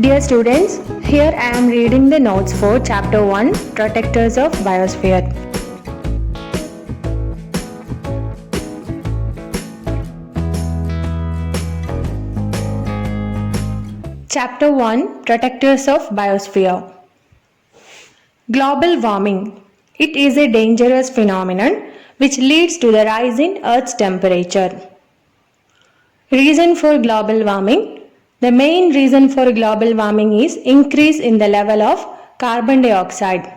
Dear students, here I am reading the notes for Chapter 1 Protectors of Biosphere. Chapter 1 Protectors of Biosphere. Global warming. It is a dangerous phenomenon which leads to the rise in Earth's temperature. Reason for global warming. The main reason for global warming is increase in the level of carbon dioxide.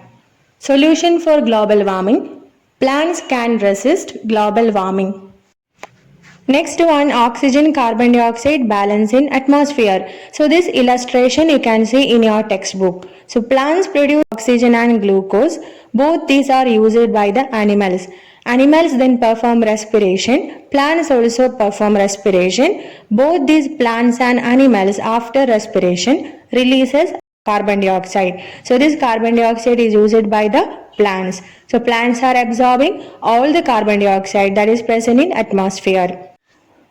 Solution for global warming. Plants can resist global warming. Next one, oxygen carbon dioxide balance in atmosphere. So this illustration you can see in your textbook. So plants produce oxygen and glucose. Both these are used by the animals. Animals then perform respiration. Plants also perform respiration. Both these plants and animals after respiration releases carbon dioxide. So this carbon dioxide is used by the plants. So plants are absorbing all the carbon dioxide that is present in atmosphere.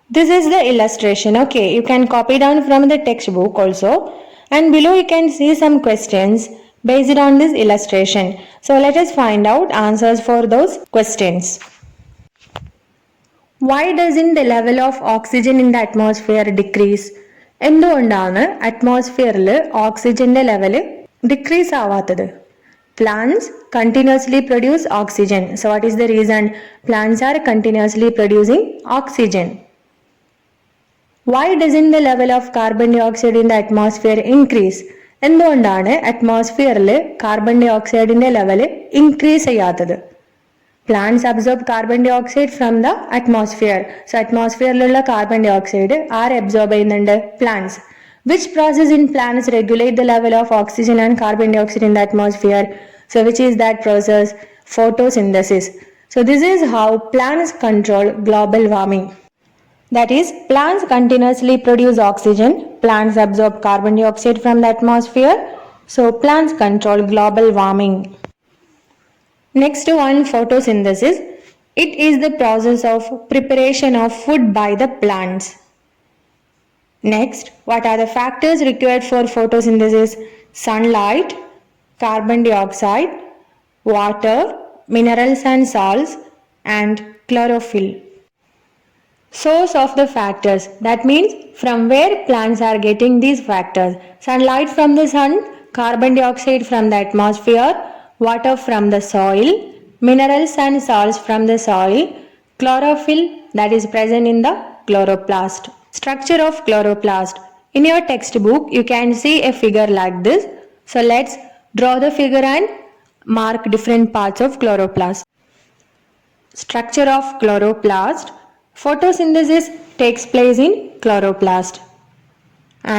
This is the illustration. Okay, you can copy down from the textbook also. And below you can see some questions based on this illustration. So let us find out answers for those questions. Why doesn't the level of oxygen in the atmosphere decrease? എന്തുകൊണ്ടാണ് അറ്റ്മോസ്ഫിയറിൽ ഓക്സിജന്റെ level decrease ആവാത്തത്? Plants continuously produce oxygen. So what is the reason? Plants are continuously producing oxygen. Why doesn't the level of carbon dioxide in the atmosphere increase? എന്തുകൊണ്ടാണ് അറ്റ്മോസ്ഫിയറിൽ carbon ഡയോക്സൈഡിന്റെ level increase ചെയ്യാത്തത്? Plants absorb carbon dioxide from the atmosphere. So atmosphereലുള്ള carbon dioxide ആര് absorb ചെയ്യുന്നുണ്ട്? Plants. Which process in plants regulate the level of oxygen and carbon dioxide in the atmosphere? So which is that process? Photosynthesis. So this is how plants control global warming. That is, plants continuously produce oxygen. Plants absorb carbon dioxide from the atmosphere. So plants control global warming. Next one, photosynthesis. It is the process of preparation of food by the plants. Next, what are the factors required for photosynthesis? Sunlight, carbon dioxide, water, minerals and salts, and chlorophyll. Source of the factors. That means from where plants are getting these factors. Sunlight from the sun, carbon dioxide from the atmosphere, water from the soil, minerals and salts from the soil, chlorophyll that is present in the chloroplast. Structure of chloroplast. In your textbook, you can see a figure like this. So let's draw the figure and mark different parts of chloroplast. Structure of chloroplast. Photosynthesis takes place in chloroplast.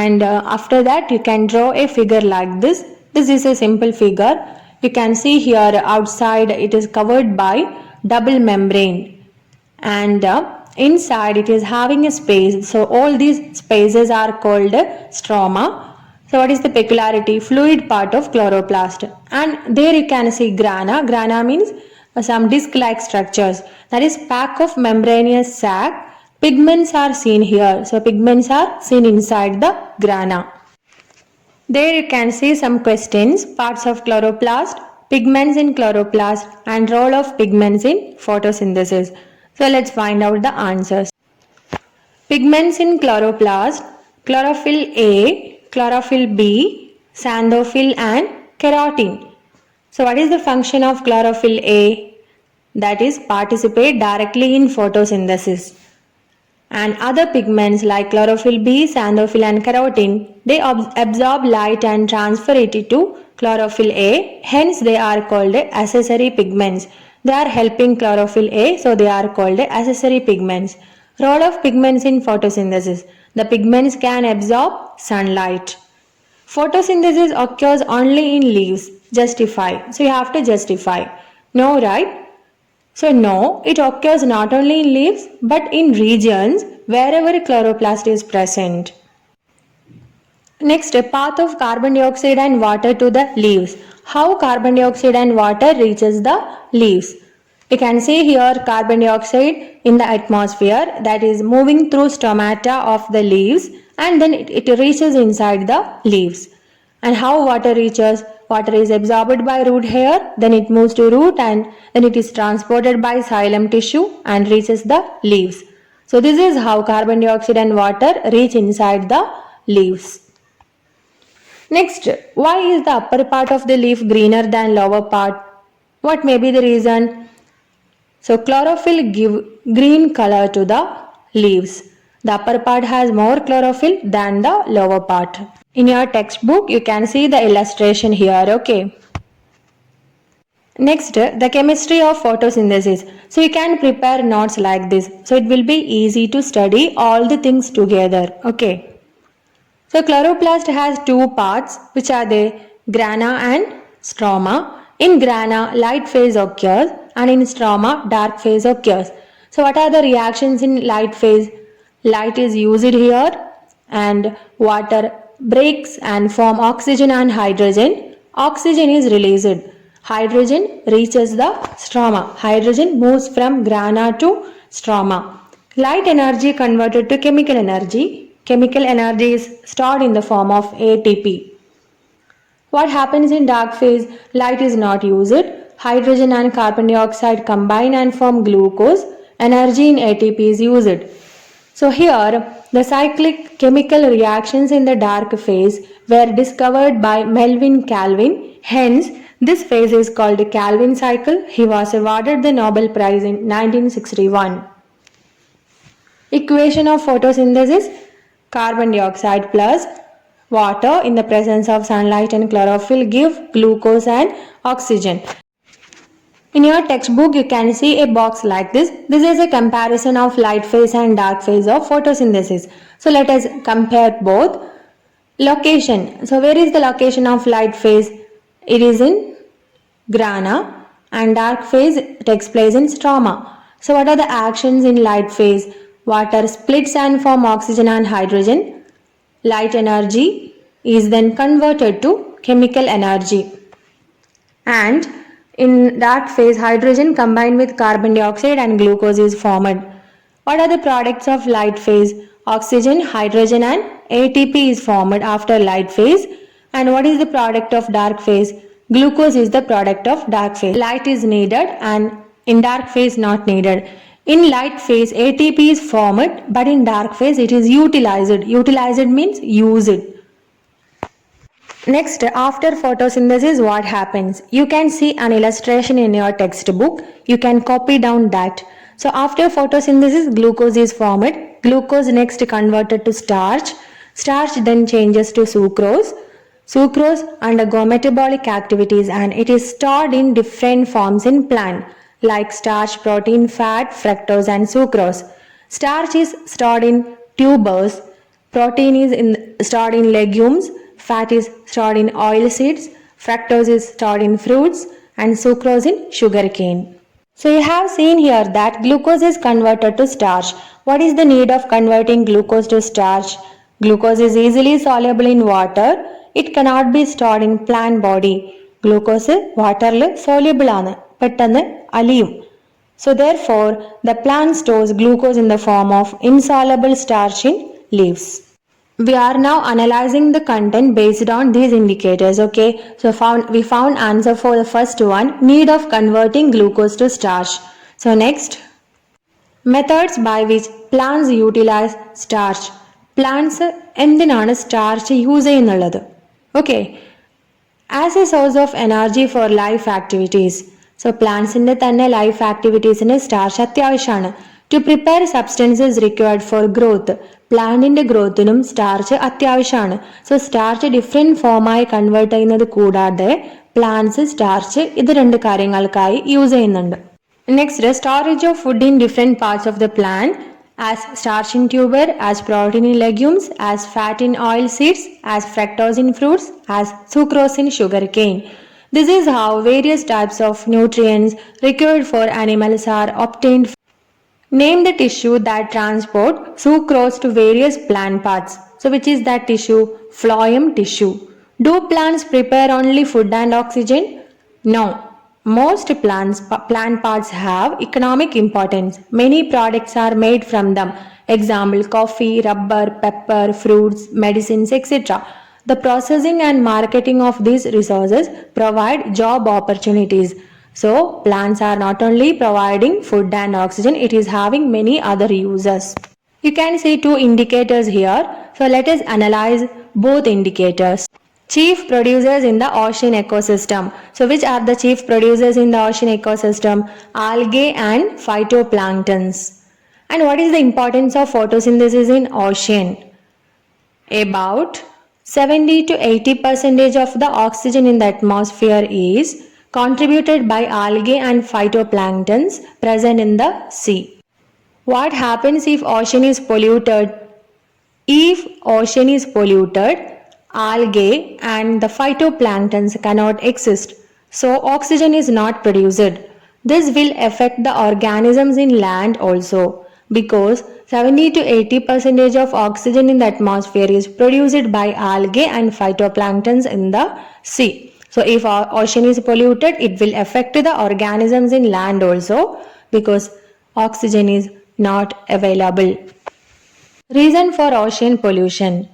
And after that, you can draw a figure like this. This is a simple figure. You can see here outside it is covered by double membrane. And inside it is having a space. So all these spaces are called stroma. So what is the peculiarity? Fluid part of chloroplast. And there you can see grana. Grana means some disc-like structures. That is pack of membranous sac. Pigments are seen here. So pigments are seen inside the grana. There you can see some questions. Parts of chloroplast, pigments in chloroplast, and role of pigments in photosynthesis. So let's find out the answers. Pigments in chloroplast, chlorophyll A, chlorophyll B, xanthophyll and keratin. So what is the function of chlorophyll A? That is participate directly in photosynthesis. And other pigments like chlorophyll B, xanthophyll and keratin, they absorb light and transfer it to chlorophyll A. Hence they are called accessory pigments. They are helping chlorophyll A, so they are called accessory pigments. Role of pigments in photosynthesis. The pigments can absorb sunlight. Photosynthesis occurs only in leaves. Justify. So you have to justify. No, right? So no, it occurs not only in leaves but in regions wherever chloroplast is present. Next, a path of carbon dioxide and water to the leaves. How carbon dioxide and water reaches the leaves? You can see here carbon dioxide in the atmosphere that is moving through stomata of the leaves, and then it reaches inside the leaves. And how water reaches? Water is absorbed by root hair, then it moves to root, and then it is transported by xylem tissue and reaches the leaves. So this is how carbon dioxide and water reach inside the leaves. Next, why is the upper part of the leaf greener than lower part? What may be the reason? So chlorophyll give green color to the leaves. The upper part has more chlorophyll than the lower part. In your textbook, you can see the illustration here, okay? Next, the chemistry of photosynthesis. So you can prepare notes like this. So it will be easy to study all the things together, okay? So chloroplast has two parts, which are the grana and stroma. In grana, light phase occurs, and in stroma, dark phase occurs. So what are the reactions in light phase? Light is used here, and water breaks and form oxygen and hydrogen. Oxygen is released. Hydrogen reaches the stroma. Hydrogen moves from grana to stroma. Light energy converted to chemical energy. Chemical energy is stored in the form of ATP. What happens in dark phase? Light is not used. Hydrogen and carbon dioxide combine and form glucose. Energy in ATP is used. So here, the cyclic chemical reactions in the dark phase were discovered by Melvin Calvin. Hence, this phase is called the Calvin cycle. He was awarded the Nobel Prize in 1961. Equation of photosynthesis: carbon dioxide plus water in the presence of sunlight and chlorophyll give glucose and oxygen. In your textbook, you can see a box like this. This is a comparison of light phase and dark phase of photosynthesis. So let us compare both. Location. So where is the location of light phase? It is in grana, and dark phase takes place in stroma. So what are the actions in light phase? Water splits and form oxygen and hydrogen. Light energy is then converted to chemical energy. And in dark phase, hydrogen combined with carbon dioxide and glucose is formed. What are the products of light phase? Oxygen, hydrogen and ATP is formed after light phase. And what is the product of dark phase? Glucose is the product of dark phase. Light is needed, and in dark phase not needed. In light phase, ATP is formed, but in dark phase it is utilized. Utilized means used. Next, after photosynthesis, what happens? You can see an illustration in your textbook. You can copy down that. So after photosynthesis, glucose is formed. Glucose next converted to starch. Starch then changes to sucrose. Sucrose undergo metabolic activities, and it is stored in different forms in plant like starch, protein, fat, fructose and sucrose. Starch is stored in tubers. Protein is stored in legumes. Fat is stored in oil seeds, fructose is stored in fruits, and sucrose in sugarcane. So you have seen here that glucose is converted to starch. What is the need of converting glucose to starch? Glucose is easily soluble in water. It cannot be stored in plant body. Glucose water soluble ആണ് പെട്ടെന്ന് അലിയും. So therefore, the plant stores glucose in the form of insoluble starch in leaves. We are now analyzing the content based on these indicators, okay? So we found answer for the first one, need of converting glucose to starch. So next, methods by which plants utilize starch. Plants എന്തിനാണ് starch use ചെയ്യുന്നുള്ളത്? Okay, as a source of energy for life activities. So പ്ലാന്റ്സിന്റെ തന്നെ life ആക്ടിവിറ്റീസിന് starch അത്യാവശ്യമാണ്. To prepare substances required for growth. പ്ലാന്റിന്റെ ഗ്രോത്തിനും starch അത്യാവശ്യമാണ്. So starch different ഫോമായി കൺവേർട്ട് ചെയ്യുന്നത് കൂടാതെ പ്ലാന്റ്സ് സ്റ്റാർച്ച് ഇത് രണ്ട് കാര്യങ്ങൾക്കായി യൂസ് ചെയ്യുന്നുണ്ട്. Next, storage of food in different parts of the plant. As starch in tuber, as protein in legumes, as fat in oil seeds, as fructose in fruits, as sucrose in sugarcane. This is how various types of nutrients required for animals are obtained. Name the tissue that transport sucrose to various plant parts. So which is that tissue? Phloem tissue. Do plants prepare only food and oxygen? No. Most plant parts have economic importance. Many products are made from them. Example, coffee, rubber, pepper, fruits, medicines, etc. The processing and marketing of these resources provide job opportunities. So, plants are not only providing food and oxygen, it is having many other uses. You can see two indicators here. So, let us analyze both indicators. Chief producers in the ocean ecosystem. So, which are the chief producers in the ocean ecosystem? Algae and phytoplanktons. And what is the importance of photosynthesis in ocean? About 70 to 80% of the oxygen in the atmosphere is contributed by algae and phytoplanktons present in the sea. What happens if ocean is polluted? If ocean is polluted, algae and the phytoplanktons cannot exist. So oxygen is not produced. This will affect the organisms in land also because 70 to 80% of oxygen in the atmosphere is produced by algae and phytoplanktons in the sea. So if our ocean is polluted, it will affect the organisms in land also because oxygen is not available. Reason for ocean pollution.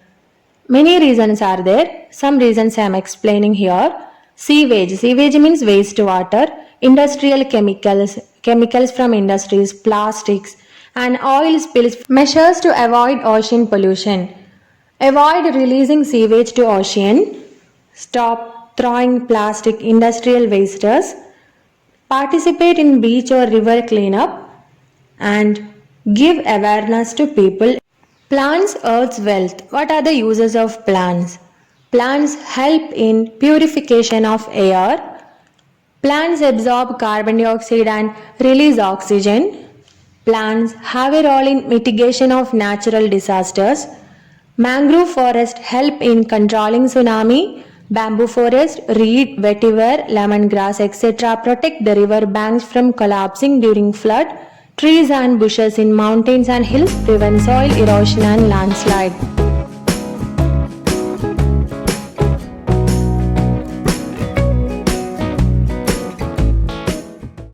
Many reasons are there. Some reasons I am explaining here. Sewage. Sewage means wastewater, industrial chemicals, chemicals from industries, plastics, and oil spills. Measures to avoid ocean pollution. Avoid releasing sewage to ocean. Stop throwing plastic industrial wastes. Participate in beach or river cleanup. And give awareness to people. Plants Earth's wealth. What are the uses of plants? Plants help in purification of air. Plants absorb carbon dioxide and release oxygen. Plants have a role in mitigation of natural disasters. Mangrove forest help in controlling tsunami. Bamboo forest, reed, vetiver, lemongrass, etc. protect the river banks from collapsing during flood. Trees and bushes in mountains and hills prevent soil erosion and landslide.